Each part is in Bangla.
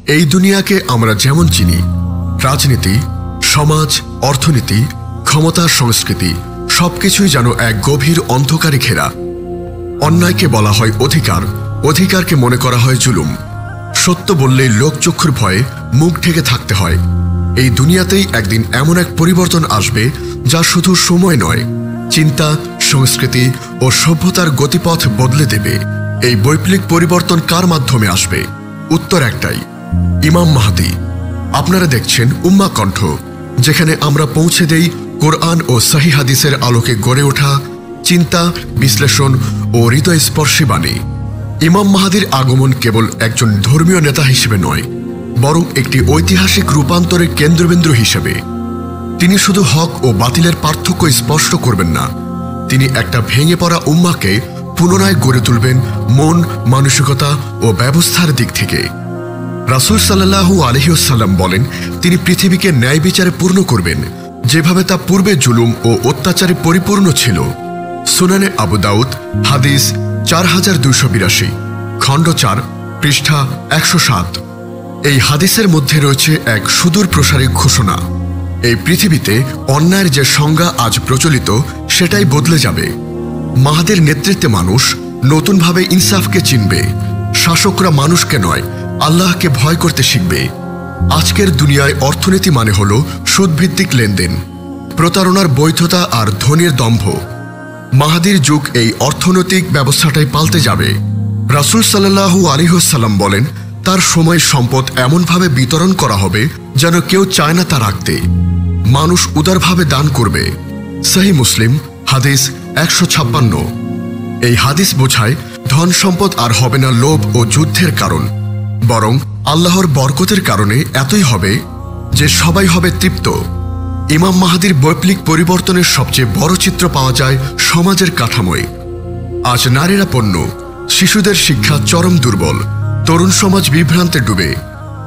এই দুনিয়াকে আমরা যেমন চিনি, রাজনীতি, সমাজ, অর্থনীতি, ক্ষমতার সংস্কৃতি সবকিছুই যেন এক গভীর অন্ধকারে ঘেরা। অন্যায়কে বলা হয় অধিকার, অধিকারকে মনে করা হয় জুলুম। সত্য বললেই লোকচক্ষুর ভয়ে মুখ ঢেকে থাকতে হয়। এই দুনিয়াতেই একদিন এমন এক পরিবর্তন আসবে যা শুধু সময় নয়, চিন্তা, সংস্কৃতি ও সভ্যতার গতিপথ বদলে দেবে। এই বৈপ্লবিক পরিবর্তন কার মাধ্যমে আসবে? উত্তর একটাই, ইমাম মাহদী। আপনারা দেখছেন উম্মাহ কণ্ঠ, যেখানে আমরা পৌঁছে দেই কোরআন ও সহিহ হাদিসের আলোকে গড়ে ওঠা চিন্তা, বিশ্লেষণ ও হৃদয়স্পর্শী বাণী। ইমাম মাহদীর আগমন কেবল একজন ধর্মীয় নেতা হিসেবে নয়, বরং একটি ঐতিহাসিক রূপান্তরের কেন্দ্রবিন্দু হিসেবে। তিনি শুধু হক ও বাতিলের পার্থক্য স্পষ্ট করবেন না, তিনি একটা ভেঙে পড়া উম্মাহকে পুনরায় গড়ে তুলবেন মন, মানসিকতা ও ব্যবস্থার দিক থেকে। রাসূল সাল্লাল্লাহু আলাইহি ওয়াসাল্লাম বলেন, তিনি পৃথিবীকে ন্যায় বিচারে পূর্ণ করবেন, যেভাবে তা পূর্বে জুলুম ও অত্যাচারে পরিপূর্ণ ছিল। সুনানে আবু দাউদ, হাদিস 4282, খণ্ড 4, পৃষ্ঠা 107। এই হাদিসের মধ্যে রয়েছে এক সুদূর প্রসারী ঘোষণা। এই পৃথিবীতে অন্যায়ের যে সংজ্ঞা আজ প্রচলিত, সেটাই বদলে যাবে। মাহদীর নেতৃত্বে মানুষ নতুনভাবে ইনসাফকে চিনবে। শাসকরা মানুষকে নয়, আল্লাহকে ভয় করতে শিখবে। আজকের দুনিয়ায় অর্থনীতি মানে হল সুদভিত্তিক লেনদেন, প্রতারণার বৈধতা আর ধনীর দম্ভ। মাহদীর যুগ এই অর্থনৈতিক ব্যবস্থাটাই পাল্টে যাবে। রাসূল সাল্লাল্লাহু আলাইহি ওয়াসাল্লাম বলেন, তার সময় সম্পদ এমনভাবে বিতরণ করা হবে যেন কেউ চায় না তা রাখতে। মানুষ উদারভাবে দান করবে। সহিহ মুসলিম, হাদিস 156। এই হাদিস বোঝায় ধন সম্পদ আর হবে না লোভ ও যুদ্ধের কারণ, বরং আল্লাহর বরকতের কারণে এতই হবে যে সবাই হবে তৃপ্ত। ইমাম মাহদীর বৈপ্লবিক পরিবর্তনের সবচেয়ে বড় চিত্র পাওয়া যায় সমাজের কাঠামোয়। আজ নারীরা পণ্য, শিশুদের শিক্ষা চরম দুর্বল, তরুণ সমাজ বিভ্রান্তে ডুবে।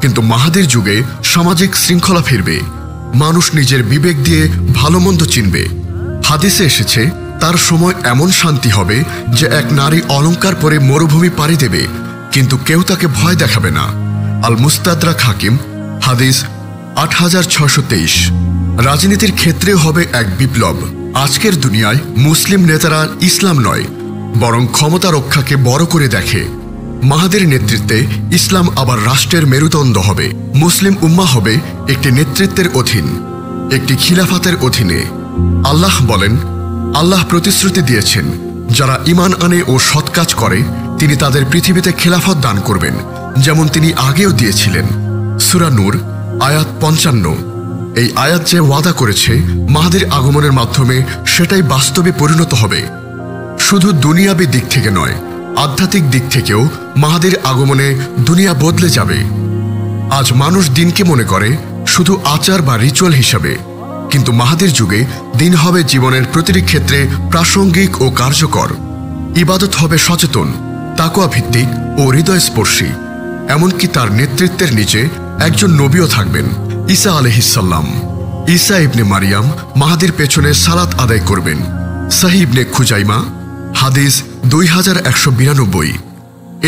কিন্তু মাহদীর যুগে সামাজিক শৃঙ্খলা ফিরবে, মানুষ নিজের বিবেক দিয়ে ভালো মন্দ চিনবে। হাদিসে এসেছে, তার সময় এমন শান্তি হবে যে এক নারী অলংকার পরে মরুভূমি পাড়ি দেবে, কিন্তু কেউ তাকে ভয় দেখাবে না। আল মুস্তাদরাক হাকিম, হাদিস 8623। রাজনীতির ক্ষেত্রেও হবে এক বিপ্লব। আজকের দুনিয়ায় মুসলিম নেতারা ইসলাম নয়, বরং ক্ষমতা রক্ষাকে বড় করে দেখে। মাহদীর নেতৃত্বে ইসলাম আবার রাষ্ট্রের মেরুদণ্ড হবে। মুসলিম উম্মাহ হবে একটি নেতৃত্বের অধীন, একটি খিলাফাতের অধীনে। আল্লাহ বলেন, আল্লাহ প্রতিশ্রুতি দিয়েছেন, যারা ঈমান আনে ও সৎ কাজ করে তিনি তাদের পৃথিবীতে খেলাফত দান করবেন, যেমন তিনি আগেও দিয়েছিলেন। সূরা নূর, আয়াত 55। এই আয়াত যে ওয়াদা করেছে মাহদীর আগমনের মাধ্যমে, সেটাই বাস্তবে পরিণত হবে। শুধু দুনিয়াবী দিক থেকে নয়, আধ্যাত্মিক দিক থেকেও মাহদীর আগমনে দুনিয়া বদলে যাবে। আজ মানুষ দিনকে মনে করে শুধু আচার বা রিচুয়াল হিসাবে, কিন্তু মাহদীর যুগে দিন হবে জীবনের প্রতিটি ক্ষেত্রে প্রাসঙ্গিক ও কার্যকর। ইবাদত হবে সচেতন, তাকওয়া ভিত্তিক ও হৃদয়স্পর্শী। এমনকি তার নেতৃত্বের নিচে একজন নবীও থাকবেন, ঈসা আলাইহিসসালাম। ঈসা ইবনে মারিয়াম মাহদীর পেছনে সালাত আদায় করবেন। সহিহ ইবনে খুজাইমা, হাদিস 2192।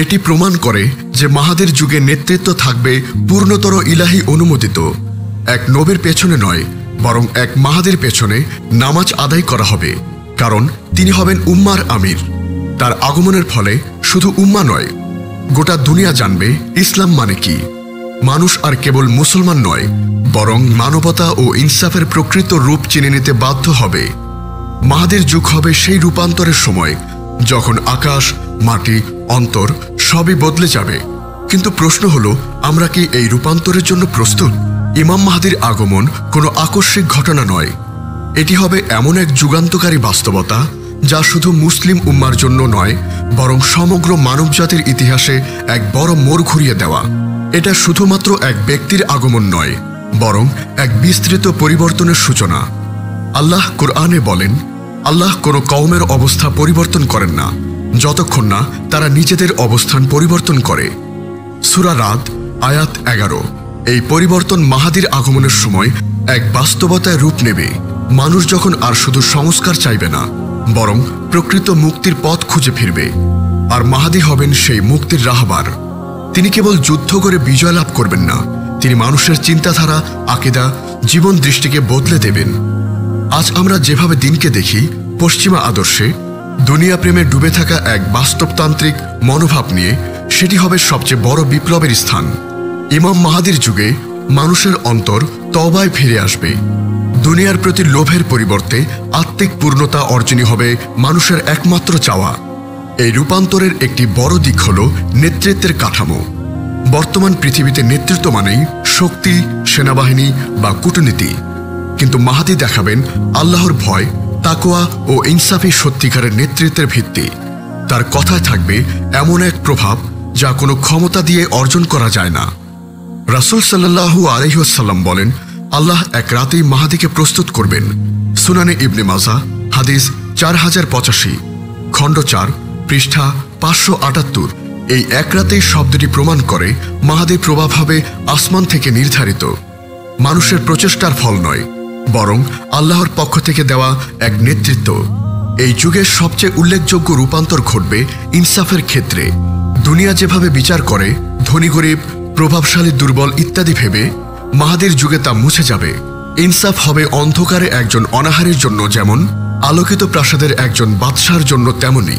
এটি প্রমাণ করে যে মাহদীর যুগে নেতৃত্ব থাকবে পূর্ণতর ইলাহি অনুমোদিত। এক নবীর পেছনে নয়, বরং এক মাহদীর পেছনে নামাজ আদায় করা হবে, কারণ তিনি হবেন উম্মার আমির। তার আগমনের ফলে শুধু উম্মা নয়, গোটা দুনিয়া জানবে ইসলাম মানে কি। মানুষ আর কেবল মুসলমান নয়, বরং মানবতা ও ইনসাফের প্রকৃত রূপ চিনে নিতে বাধ্য হবে। মাহদীর যুগ হবে সেই রূপান্তরের সময় যখন আকাশ, মাটি, অন্তর সবই বদলে যাবে। কিন্তু প্রশ্ন হলো, আমরা কি এই রূপান্তরের জন্য প্রস্তুত? ইমাম মাহদীর আগমন কোনো আকস্মিক ঘটনা নয়, এটি হবে এমন এক যুগান্তকারী বাস্তবতা যা শুধু মুসলিম উম্মার জন্য নয়, বরং সমগ্র মানবজাতির ইতিহাসে এক বড় মোড় ঘুরিয়ে দেওয়া। এটা শুধুমাত্র এক ব্যক্তির আগমন নয়, বরং এক বিস্তৃত পরিবর্তনের সূচনা। আল্লাহ কোরআনে বলেন, আল্লাহ কোনো কওমের অবস্থা পরিবর্তন করেন না যতক্ষণ না তারা নিজেদের অবস্থান পরিবর্তন করে। সূরা রাদ, আয়াত 11। এই পরিবর্তন মাহদীর আগমনের সময় এক বাস্তবতায় রূপ নেবে। মানুষ যখন আর শুধু সংস্কার চাইবে না, বরং প্রকৃত মুক্তির পথ খুঁজে ফিরবে। আর মাহদী হবেন সেই মুক্তির রাহবার। তিনি কেবল যুদ্ধ করে বিজয় লাভ করবেন না, তিনি মানুষের চিন্তাধারা, আকীদা, জীবন দৃষ্টিকে বদলে দেবেন। আজ আমরা যেভাবে দিনকে দেখি, পশ্চিমা আদর্শে, দুনিয়া প্রেমে ডুবে থাকা এক বাস্তবতান্ত্রিক মনোভাব নিয়ে, সেটি হবে সবচেয়ে বড় বিপ্লবের স্থান। ইমাম মাহাদির যুগে মানুষের অন্তর তওবায় ফিরে আসবে। দুনিয়ার প্রতি লোভের পরিবর্তে আত্মিক পূর্ণতা অর্জনই হবে মানুষের একমাত্র চাওয়া। এই রূপান্তরের একটি বড় দিক হল নেতৃত্বের কাঠামো। বর্তমান পৃথিবীতে নেতৃত্ব মানেই শক্তি, সেনাবাহিনী বা কূটনীতি, কিন্তু মাহাদি দেখাবেন আল্লাহর ভয়, তাকওয়া ও ইনসাফি সত্যিকারের নেতৃত্বের ভিত্তি। তার কথায় থাকবে এমন এক প্রভাব যা কোনো ক্ষমতা দিয়ে অর্জন করা যায় না। রাসূল সাল্লাল্লাহু আলাইহি ওয়াসাল্লাম বলেন, আল্লাহ এক রাতেই মাহাদিকে প্রস্তুত করবেন। সুনানে ইবনে মাজাহ, হাদিস 4085, খণ্ড 4, পৃষ্ঠা 578। এই এক রাতেই শব্দটি প্রমাণ করে মাহাদির প্রভাব হবে আসমান থেকে নির্ধারিত, মানুষের প্রচেষ্টার ফল নয়, বরং আল্লাহর পক্ষ থেকে দেওয়া এক নেতৃত্ব। এই যুগের সবচেয়ে উল্লেখযোগ্য রূপান্তর ঘটবে ইনসাফের ক্ষেত্রে। দুনিয়া যেভাবে বিচার করে, ধনী গরিব, প্রভাবশালী দুর্বল ইত্যাদি ভেবে, মাহাদির যুগে তা মুছে যাবে। ইনসাফ হবে অন্ধকারে একজন অনাহারীর জন্য যেমন, আলোকিত প্রাসাদের একজন বাদশার জন্য তেমনি।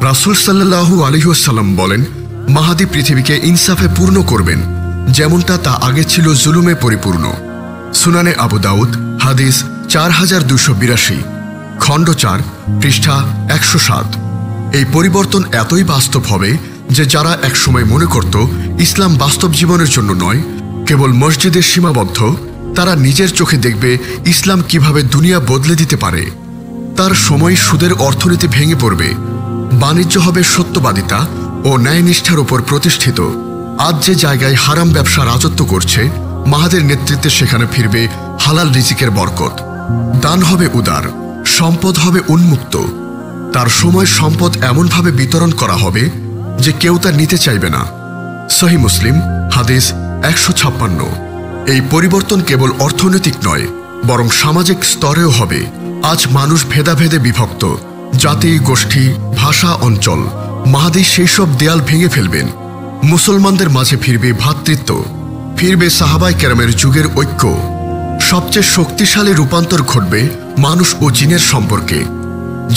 রাসূল সাল্লাল্লাহু আলাইহি ওয়াসাল্লাম বলেন, মাহাদি পৃথিবীকে ইনসাফে পূর্ণ করবেন, যেমনটা তা আগে ছিল জুলুমে পরিপূর্ণ। সুনানে আবু দাউদ, হাদিস 4282, খণ্ড 4, পৃষ্ঠা 107। এই পরিবর্তন এতই বাস্তব হবে যে যারা একসময় মনে করত ইসলাম বাস্তব জীবনের জন্য নয়, কেবল মসজিদের সীমাবদ্ধ, তারা নিজের চোখে দেখবে ইসলাম কিভাবে দুনিয়া বদলে দিতে পারে। তার সময় সুদের অর্থনীতি ভেঙে পড়বে, বাণিজ্য হবে সত্যবাদিতা ও ন্যায়নিষ্ঠার উপর প্রতিষ্ঠিত। আজ যে জায়গায় হারাম ব্যবসা রাজত্ব করছে, মাহাদের নেতৃত্বে সেখানে ফিরবে হালাল রিজিকের বরকত। দান হবে উদার, সম্পদ হবে উন্মুক্ত। তার সময় সম্পদ এমনভাবে বিতরণ করা হবে যে কেউ তা নিতে চাইবে না। সহিহ মুসলিম, হাদিস 156। এই পরিবর্তন কেবল অর্থনৈতিক নয়, বরং সামাজিক স্তরেও হবে। আজ মানুষ ভেদাভেদে বিভক্ত, জাতি, গোষ্ঠী, ভাষা, অঞ্চল। মাহাদি সেই সব দেয়াল ভেঙে ফেলবেন। মুসলমানদের মাঝে ফিরবে ভ্রাতৃত্ব, ফিরবে সাহাবায়ে কেরামের যুগের ঐক্য। সবচেয়ে শক্তিশালী রূপান্তর ঘটবে মানুষ ও জিনের সম্পর্কে।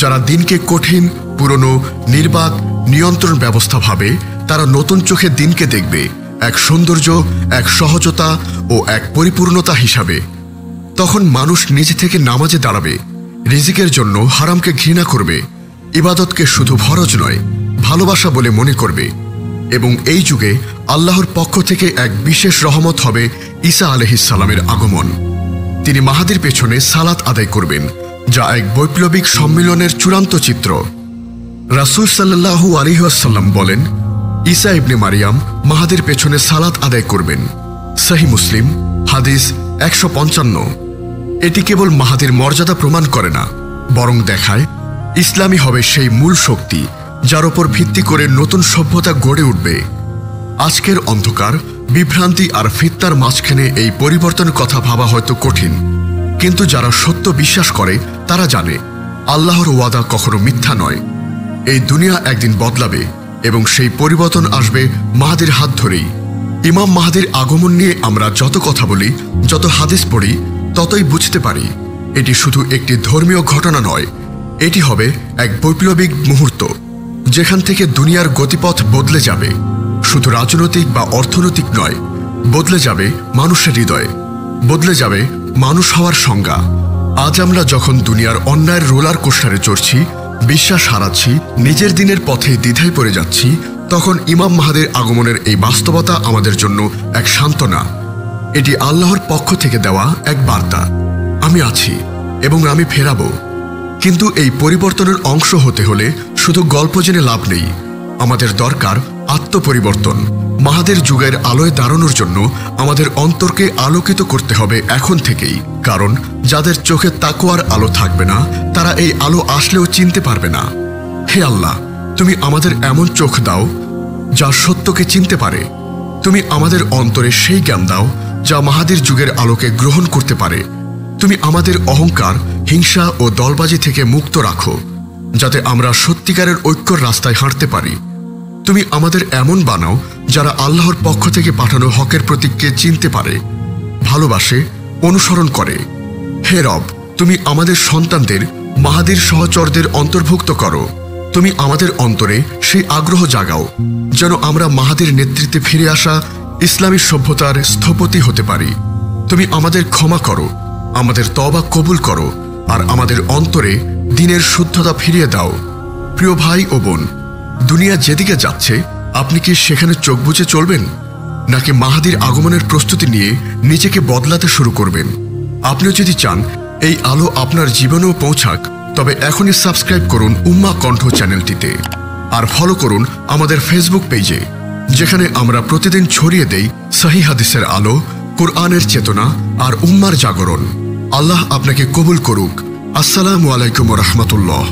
যারা দিনকে কঠিন, পুরনো, নির্বাক, নিয়ন্ত্রণ ব্যবস্থা ভাবে, তারা নতুন চোখে দিনকে দেখবে এক সৌন্দর্য, এক সহজতা ও এক পরিপূর্ণতা হিসাবে। তখন মানুষ নিজে থেকে নামাজে দাঁড়াবে, রিজিকের জন্য হারামকে ঘৃণা করবে, ইবাদতকে শুধু ফরজ নয়, ভালোবাসা বলে মনে করবে। এবং এই যুগে আল্লাহর পক্ষ থেকে এক বিশেষ রহমত হবে ঈসা আলাইহিস সালামের আগমন। তিনি মাহাদির পেছনে সালাত আদায় করবেন, যা এক বৈপ্লবিক সম্মিলনের চূড়ান্ত চিত্র। রাসূল সাল্লাল্লাহু আলাইহি ওয়াসাল্লাম বলেন, ঈসা ইবনে মারিয়াম মাহাদির পেছনে সালাত আদায় করবেন। সহিহ মুসলিম, হাদিস 155। এটি কেবল মাহাদির মর্যাদা প্রমাণ করে না, বরং দেখায় ইসলামই হবে সেই মূল শক্তি যার উপর ভিত্তি করে নতুন সভ্যতা গড়ে উঠবে। আজকের অন্ধকার, বিভ্রান্তি আর ফিতনার মাঝখানে এই পরিবর্তনের কথা ভাবা হয়তো কঠিন, কিন্তু যারা সত্য বিশ্বাস করে তারা জানে আল্লাহর ওয়াদা কখনো মিথ্যা নয়। এই দুনিয়া একদিন বদলাবে এবং সেই পরিবর্তন আসবে মাহাদির হাত ধরেই। ইমাম মাহাদির আগমন নিয়ে আমরা যত কথা বলি, যত হাদিস পড়ি, ততই বুঝতে পারি এটি শুধু একটি ধর্মীয় ঘটনা নয়, এটি হবে এক বৈপ্লবিক মুহূর্ত যেখান থেকে দুনিয়ার গতিপথ বদলে যাবে। শুধু রাজনৈতিক বা অর্থনৈতিক নয়, বদলে যাবে মানুষের হৃদয়, বদলে যাবে মানুষ হওয়ার সংজ্ঞা। আজ আমরা যখন দুনিয়ার অন্যায়ের রোলার কোস্টারে চড়ছি, বিশ্বাস হারাচ্ছি, নিজের দিনের পথে দ্বিধায় পড়ে যাচ্ছি, তখন ইমাম মাহাদির আগমনের এই বাস্তবতা আমাদের জন্য এক সান্ত্বনা। এটি আল্লাহর পক্ষ থেকে দেওয়া এক বার্তা, আমি আছি এবং আমি ফেরাবো। কিন্তু এই পরিবর্তনের অংশ হতে হলে শুধু গল্প জেনে লাভ নেই, আমাদের দরকার আত্মপরিবর্তন। মাহাদির যুগের আলোয় দাঁড়ানোর জন্য আমাদের অন্তরকে আলোকিত করতে হবে এখন থেকেই, কারণ যাদের চোখে তাকওয়ার আলো থাকবে না, তারা এই আলো আসলেও চিনতে পারবে না। হে আল্লাহ, তুমি আমাদের এমন চোখ দাও যা সত্যকে চিনতে পারে। তুমি আমাদের অন্তরে সেই জ্ঞান দাও যা মাহাদির যুগের আলোকে গ্রহণ করতে পারে। তুমি আমাদের অহংকার, হিংসা ও দলবাজি থেকে মুক্ত রাখো, যাতে আমরা সত্যিকারের ঐক্যর রাস্তায় হাঁটতে পারি। তুমি আমাদের এমন বানাও যারা আল্লাহর পক্ষ থেকে পাঠানো হকের প্রতীককে চিনতে পারে, ভালোবাসে, অনুসরণ করে। হে রব, তুমি আমাদের সন্তানদের মাহাদির সহচরদের অন্তর্ভুক্ত করো। তুমি আমাদের অন্তরে সেই আগ্রহ জাগাও যেন আমরা মাহাদির নেতৃত্বে ফিরে আসা ইসলামী সভ্যতার স্থপতি হতে পারি। তুমি আমাদের ক্ষমা করো, আমাদের তওবা কবুল করো, আর আমাদের অন্তরে দ্বীনের শুদ্ধতা ফিরিয়ে দাও। প্রিয় ভাই ও বোন, দুনিয়া যেদিকে যাচ্ছে আপনি কি সেখানে চোখ বুজে চলবেন, নাকি মাহাদির আগমনের প্রস্তুতি নিয়ে নিজেকে বদলাতে শুরু করবেন? আপনিও যদি চান এই আলো আপনার জীবনেও পৌঁছাক, তবে এখনই সাবস্ক্রাইব করুন উম্মাহ কণ্ঠ চ্যানেলটিতে, আর ফলো করুন আমাদের ফেসবুক পেজে, যেখানে আমরা প্রতিদিন ছড়িয়ে দেই সহিহ হাদিসের আলো, কুরআনের চেতনা আর উম্মার জাগরণ। আল্লাহ আপনাকে কবুল করুক। আসসালামু আলাইকুম ওয়া রাহমাতুল্লাহ।